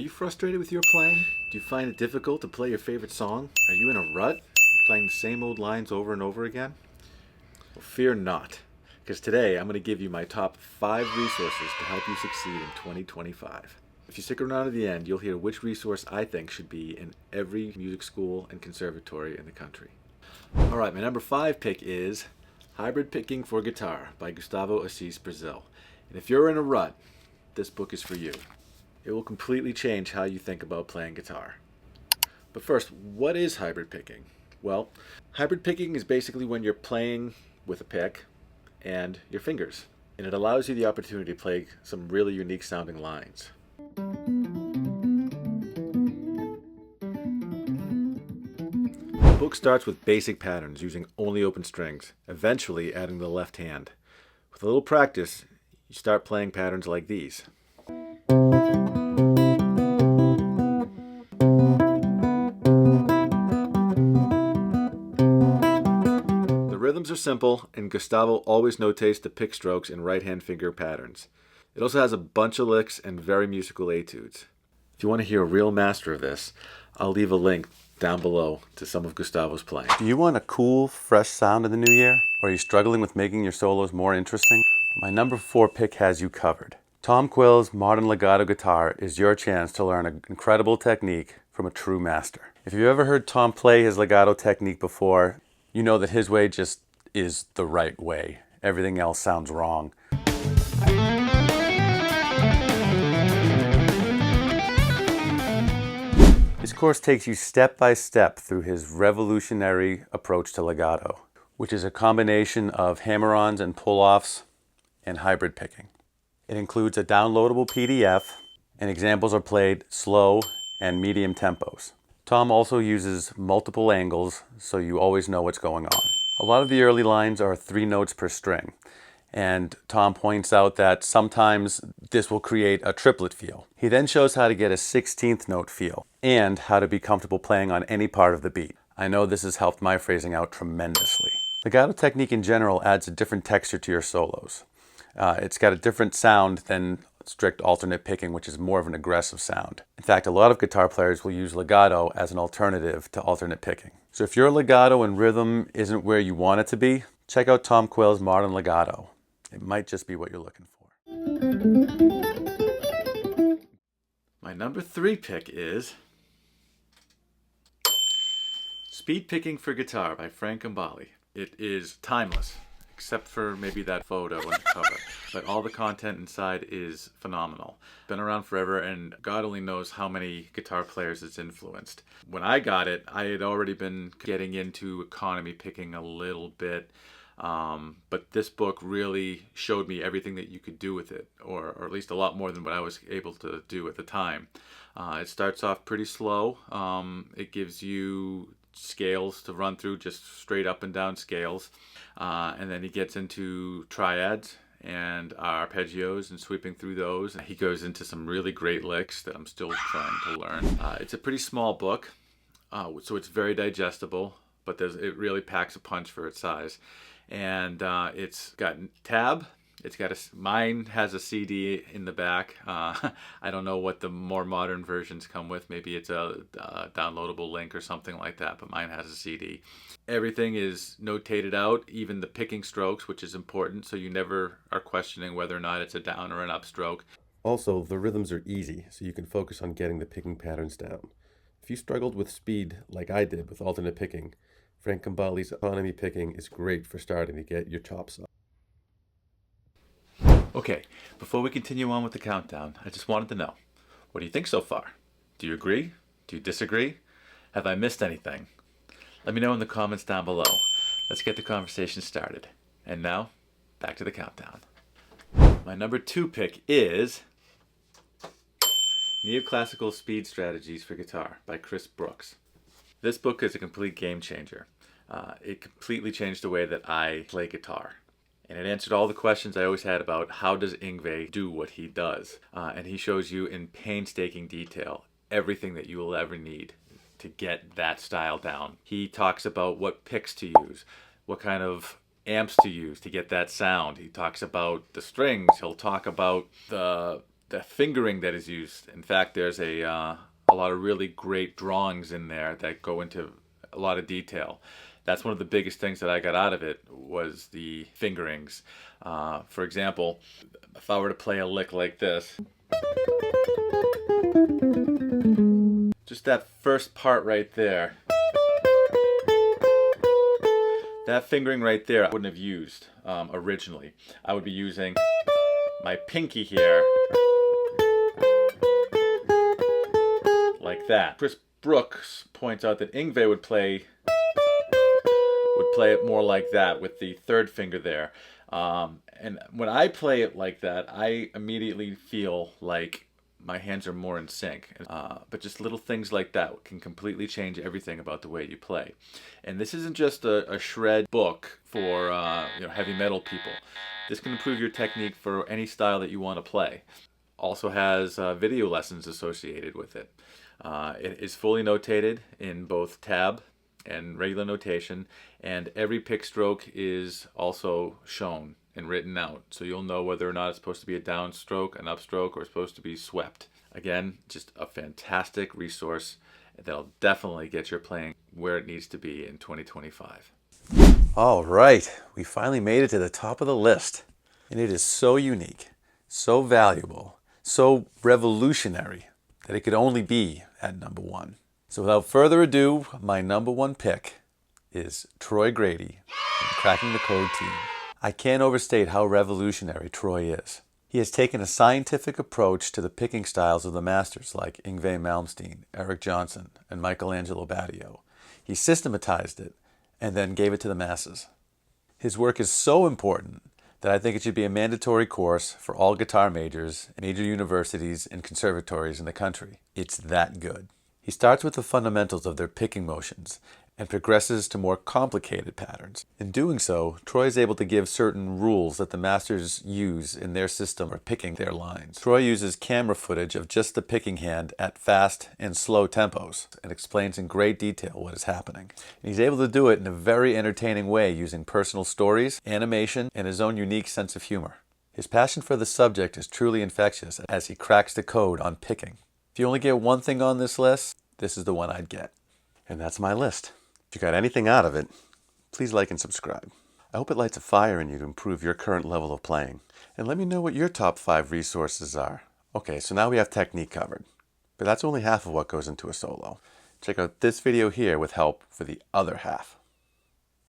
Are you frustrated with your playing? Do you find it difficult to play your favorite song? Are you in a rut, playing the same old lines over and over again? Well, fear not, because today I'm going to give you my top 5 resources to help you succeed in 2025. If you stick around to the end, you'll hear which resource I think should be in every music school and conservatory in the country. Alright, my number 5 pick is Hybrid Picking for Guitar by Gustavo Assis, Brazil. And if you're in a rut, this book is for you. It will completely change how you think about playing guitar. But first, what is hybrid picking? Well, hybrid picking is basically when you're playing with a pick and your fingers. And it allows you the opportunity to play some really unique sounding lines. The book starts with basic patterns using only open strings, eventually adding the left hand. With a little practice, you start playing patterns like these. The rhythms are simple, and Gustavo always notates the pick strokes in right-hand finger patterns. It also has a bunch of licks and very musical etudes. If you want to hear a real master of this, I'll leave a link down below to some of Gustavo's playing. Do you want a cool, fresh sound in the new year? Or are you struggling with making your solos more interesting? My number 4 pick has you covered. Tom Quayle's modern legato guitar is your chance to learn an incredible technique from a true master. If you've ever heard Tom play his legato technique before, you know that his way just is the right way. Everything else sounds wrong. This course takes you step by step through his revolutionary approach to legato, which is a combination of hammer-ons and pull-offs and hybrid picking. It includes a downloadable PDF, and examples are played slow and medium tempos. Tom also uses multiple angles, so you always know what's going on. A lot of the early lines are 3 notes per string, and Tom points out that sometimes this will create a triplet feel. He then shows how to get a 16th note feel, and how to be comfortable playing on any part of the beat. I know this has helped my phrasing out tremendously. Legato technique in general adds a different texture to your solos. It's got a different sound than strict alternate picking, which is more of an aggressive sound. In fact, a lot of guitar players will use legato as an alternative to alternate picking. So if your legato and rhythm isn't where you want it to be, check out Tom Quayle's Modern Legato. It might just be what you're looking for. My number 3 pick is Speed Picking for Guitar by Frank Gambale. It is timeless, except for maybe that photo on the cover. But all the content inside is phenomenal. Been around forever, and God only knows how many guitar players it's influenced. When I got it, I had already been getting into economy picking a little bit. But this book really showed me everything that you could do with it, or at least a lot more than what I was able to do at the time. It starts off pretty slow. It gives you scales to run through, just straight up and down scales. And then he gets into triads and arpeggios and sweeping through those. He goes into some really great licks that I'm still trying to learn. It's a pretty small book, so it's very digestible, but it really packs a punch for its size. And it's got tab. It's got mine has a CD in the back. I don't know what the more modern versions come with. Maybe it's a downloadable link or something like that, but mine has a CD. Everything is notated out, even the picking strokes, which is important, so you never are questioning whether or not it's a down or an up stroke. Also, the rhythms are easy, so you can focus on getting the picking patterns down. If you struggled with speed like I did with alternate picking, Frank Gambale's economy picking is great for starting to get your chops up. Okay, before we continue on with the countdown, I just wanted to know, what do you think so far? Do you agree? Do you disagree? Have I missed anything? Let me know in the comments down below. Let's get the conversation started. And now, back to the countdown. My number 2 pick is Neoclassical Speed Strategies for Guitar by Chris Brooks. This book is a complete game changer. It completely changed the way that I play guitar. And it answered all the questions I always had about how does Yngwie do what he does. And he shows you in painstaking detail everything that you will ever need to get that style down. He talks about what picks to use, what kind of amps to use to get that sound. He talks about the strings. He'll talk about the the fingering that is used. In fact, there's a lot of really great drawings in there that go into a lot of detail. That's one of the biggest things that I got out of it was the fingerings. For example, if I were to play a lick like this, just that first part right there, that fingering right there I wouldn't have used originally. I would be using my pinky here like that. Chris Brooks points out that Yngwie would play it more like that with the third finger there. And when I play it like that, I immediately feel like my hands are more in sync. But just little things like that can completely change everything about the way you play. And this isn't just a shred book for heavy metal people. This can improve your technique for any style that you want to play. Also has video lessons associated with it. It is fully notated in both tab and regular notation, and every pick stroke is also shown and written out, so you'll know whether or not it's supposed to be a downstroke, an upstroke, or supposed to be swept. Again, just a fantastic resource that'll definitely get your playing where it needs to be in 2025. All right, we finally made it to the top of the list, and it is so unique, so valuable, so revolutionary that it could only be at number one. So without further ado, my number one pick is Troy Grady from the Cracking the Code team. I can't overstate how revolutionary Troy is. He has taken a scientific approach to the picking styles of the masters like Yngwie Malmsteen, Eric Johnson, and Michelangelo Badio. He systematized it and then gave it to the masses. His work is so important that I think it should be a mandatory course for all guitar majors, major universities, and conservatories in the country. It's that good. He starts with the fundamentals of their picking motions and progresses to more complicated patterns. In doing so, Troy is able to give certain rules that the masters use in their system for picking their lines. Troy uses camera footage of just the picking hand at fast and slow tempos and explains in great detail what is happening. And he's able to do it in a very entertaining way using personal stories, animation, and his own unique sense of humor. His passion for the subject is truly infectious as he cracks the code on picking. If you only get one thing on this list, this is the one I'd get. And that's my list. If you got anything out of it, please like and subscribe. I hope it lights a fire in you to improve your current level of playing. And let me know what your top 5 resources are. Okay, so now we have technique covered. But that's only half of what goes into a solo. Check out this video here with help for the other half.